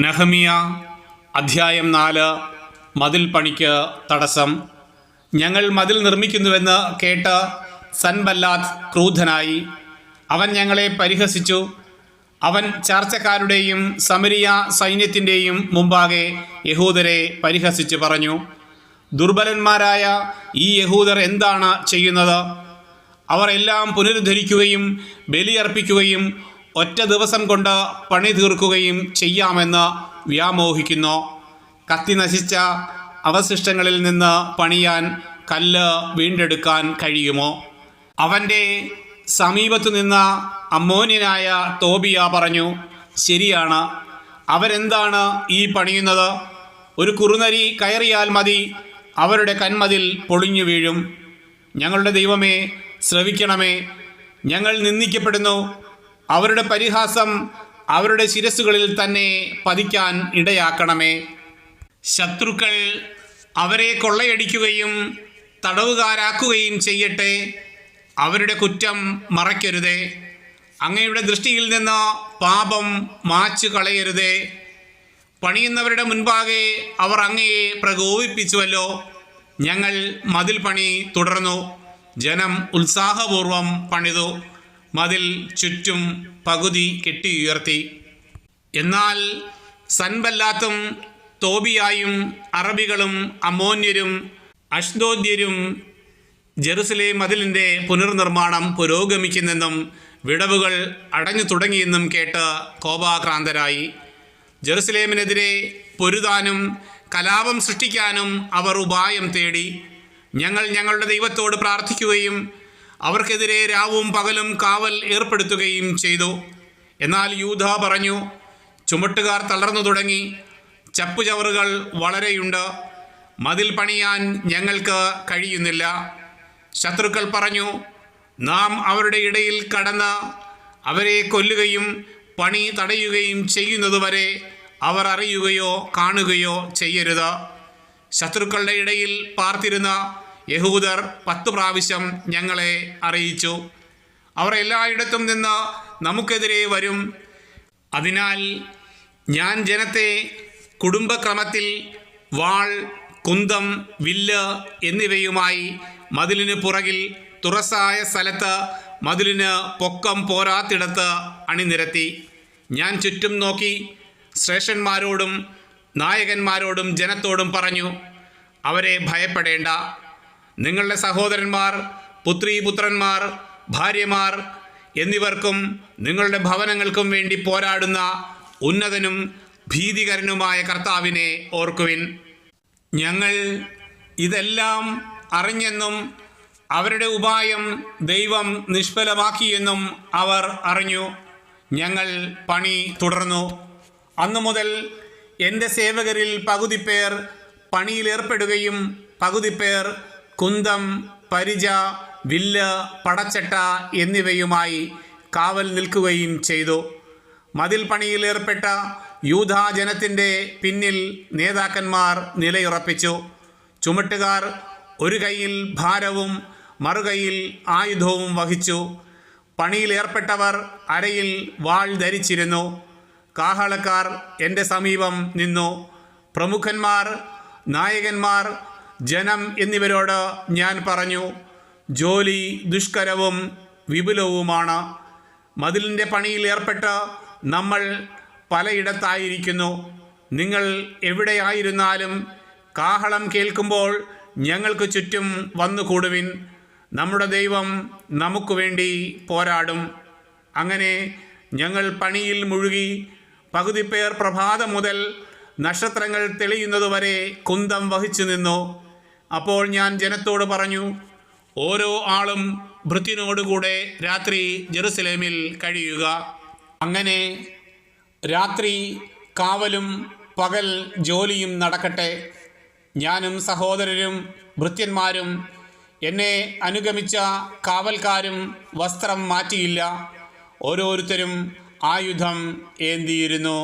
നെഹമ്യ അധ്യായം 4. മതിൽ പണിക്ക് തടസ്സം. ഞങ്ങൾ മതിൽ നിർമ്മിക്കുന്നുവെന്ന് കേട്ട് സൻബല്ലാത്ത് ക്രുദ്ധനായി. അവൻ ഞങ്ങളെ പരിഹസിച്ചു. അവൻ ചാർച്ചക്കാരുടെയും സമരിയ സൈന്യത്തിൻ്റെയും മുമ്പാകെ യഹൂദരെ പരിഹസിച്ചു പറഞ്ഞു, ദുർബലന്മാരായ ഈ യഹൂദർ എന്താണ് ചെയ്യുന്നത്? അവർ എല്ലാം പുനരുദ്ധരിക്കുകയും ബലിയർപ്പിക്കുകയും ഒറ്റ ദിവസം കൊണ്ട് പണി തീർക്കുകയും ചെയ്യാമെന്ന് വ്യാമോഹിക്കുന്നു. കത്തി നശിച്ച അവശിഷ്ടങ്ങളിൽ നിന്ന് പണിയാൻ കല്ല് വീണ്ടെടുക്കാൻ കഴിയുമോ? അവൻ്റെ സമീപത്തു നിന്ന അമ്മോന്യനായ തോബിയ പറഞ്ഞു, ശരിയാണ്, അവരെന്താണ് ഈ പണിയുന്നത്? ഒരു കുറുനരി കയറിയാൽ മതി, അവരുടെ കന്മതിൽ പൊളിഞ്ഞു വീഴും. ഞങ്ങളുടെ ദൈവമേ, ശ്രവിക്കണമേ. ഞങ്ങൾ നിന്ദിക്കപ്പെടുന്നു. അവരുടെ പരിഹാസം അവരുടെ ശിരസ്സുകളിൽ തന്നെ പതിക്കാൻ ഇടയാക്കണമേ. ശത്രുക്കൾ അവരെ കൊള്ളയടിക്കുകയും തടവുകാരാക്കുകയും ചെയ്യട്ടെ. അവരുടെ കുറ്റം മറയ്ക്കരുതേ. അങ്ങയുടെ ദൃഷ്ടിയിൽ നിന്ന് പാപം മാച്ചു കളയരുതേ. പണിയുന്നവരുടെ മുൻപാകെ അവർ അങ്ങയെ പ്രകോപിപ്പിച്ചുവല്ലോ. ഞങ്ങൾ മതിൽ പണി തുടർന്നു. ജനം ഉത്സാഹപൂർവം പണിതു. മതിൽ ചുറ്റും പകുതി കെട്ടിയുയർത്തി. എന്നാൽ സൻബല്ലാത്തും തോബിയായും അറബികളും അമ്മോന്യരും അഷ്ദോദ്യരും ജെറുസലേം മതിലിൻ്റെ പുനർനിർമ്മാണം പുരോഗമിക്കുന്നെന്നും വിടവുകൾ അടഞ്ഞു തുടങ്ങിയെന്നും കേട്ട് കോപാക്രാന്തരായി. ജെറുസലേമിനെതിരെ പൊരുതാനും കലാപം സൃഷ്ടിക്കാനും അവർ ഉപായം തേടി. ഞങ്ങൾ ഞങ്ങളുടെ ദൈവത്തോട് പ്രാർത്ഥിക്കുകയും അവർക്കെതിരെ രാവും പകലും കാവൽ ഏർപ്പെടുത്തുകയും ചെയ്തു. എന്നാൽ യൂദ പറഞ്ഞു, ചുമട്ടുകാർ തളർന്നു തുടങ്ങി, ചപ്പുചവറുകൾ വളരെയുണ്ട്, മതിൽ പണിയാൻ ഞങ്ങൾക്ക് കഴിയുന്നില്ല. ശത്രുക്കൾ പറഞ്ഞു, നാം അവരുടെ ഇടയിൽ കടന്ന് അവരെ കൊല്ലുകയും പണി തടയുകയും ചെയ്യുന്നതുവരെ അവർ അറിയുകയോ കാണുകയോ ചെയ്യരുത്. ശത്രുക്കളുടെ ഇടയിൽ പാർത്തിരുന്ന യഹൂദർ 10 പ്രാവശ്യം ഞങ്ങളെ അറിയിച്ചു, അവർ എല്ലായിടത്തും നിന്ന് നമുക്കെതിരെ വരും. അതിനാൽ ഞാൻ ജനത്തെ കുടുംബക്രമത്തിൽ വാൾ, കുന്തം, വില്ല് എന്നിവയുമായി മതിലിന് പുറകിൽ തുറസായ സ്ഥലത്ത് മതിലിന് പൊക്കം പോരാത്തിടത്ത് അണിനിരത്തി. ഞാൻ ചുറ്റും നോക്കി ശ്രേഷ്ഠന്മാരോടും നായകന്മാരോടും ജനത്തോടും പറഞ്ഞു, അവരെ ഭയപ്പെടേണ്ട. നിങ്ങളുടെ സഹോദരന്മാർ, പുത്രീപുത്രന്മാർ, ഭാര്യമാർ എന്നിവർക്കും നിങ്ങളുടെ ഭവനങ്ങൾക്കും വേണ്ടി പോരാടുന്ന ഉന്നതനും ഭീതികരനുമായ കർത്താവിനെ ഓർക്കുവിൻ. ഞങ്ങൾ ഇതെല്ലാം അറിഞ്ഞെന്നും അവരുടെ ഉപായം ദൈവം നിഷ്ഫലമാക്കിയെന്നും അവർ അറിഞ്ഞു. ഞങ്ങൾ പണി തുടർന്നു. അന്നു മുതൽ എൻ്റെ സേവകരിൽ പകുതി പേർ പണിയിലേർപ്പെടുകയും പകുതി പേർ കുന്തം, പരിച, വില്ല്, പടച്ചട്ട എന്നിവയുമായി കാവൽ നിൽക്കുകയും ചെയ്തു. മതിൽ പണിയിലേർപ്പെട്ട യൂദാജനത്തിൻ്റെ പിന്നിൽ നേതാക്കന്മാർ നിലയുറപ്പിച്ചു. ചുമട്ടുകാർ ഒരു കൈയിൽ ഭാരവും മറുകൈയിൽ ആയുധവും വഹിച്ചു. പണിയിലേർപ്പെട്ടവർ അരയിൽ വാൾ ധരിച്ചിരുന്നു. കാഹളക്കാർ എൻ്റെ സമീപം നിന്നു. പ്രമുഖന്മാർ, നായകന്മാർ, ജനം എന്നിവരോട് ഞാൻ പറഞ്ഞു, ജോലി ദുഷ്കരവും വിപുലവുമാണ്. മതിലിൻ്റെ പണിയിൽ ഏർപ്പെട്ട് നമ്മൾ പലയിടത്തായിരിക്കുന്നു. നിങ്ങൾ എവിടെയായിരുന്നാലും കാഹളം കേൾക്കുമ്പോൾ ഞങ്ങൾക്ക് ചുറ്റും വന്നുകൂടുവിൻ. നമ്മുടെ ദൈവം നമുക്ക് വേണ്ടി പോരാടും. അങ്ങനെ ഞങ്ങൾ പണിയിൽ മുഴുകി. പകുതി പേർ പ്രഭാതം മുതൽ നക്ഷത്രങ്ങൾ തെളിയുന്നതുവരെ കുന്തം വഹിച്ചു നിന്നു. അപ്പോൾ ഞാൻ ജനത്തോട് പറഞ്ഞു, ഓരോ ആളും ഭൃത്യനോടുകൂടെ രാത്രി ജെറുസലേമിൽ കഴിയുക. അങ്ങനെ രാത്രി കാവലും പകൽ ജോലിയും നടക്കട്ടെ. ഞാനും സഹോദരരും ഭൃത്യന്മാരും എന്നെ അനുഗമിച്ച കാവൽക്കാരും വസ്ത്രം മാറ്റിയില്ല. ഓരോരുത്തരും ആയുധം ഏന്തിയിരുന്നു.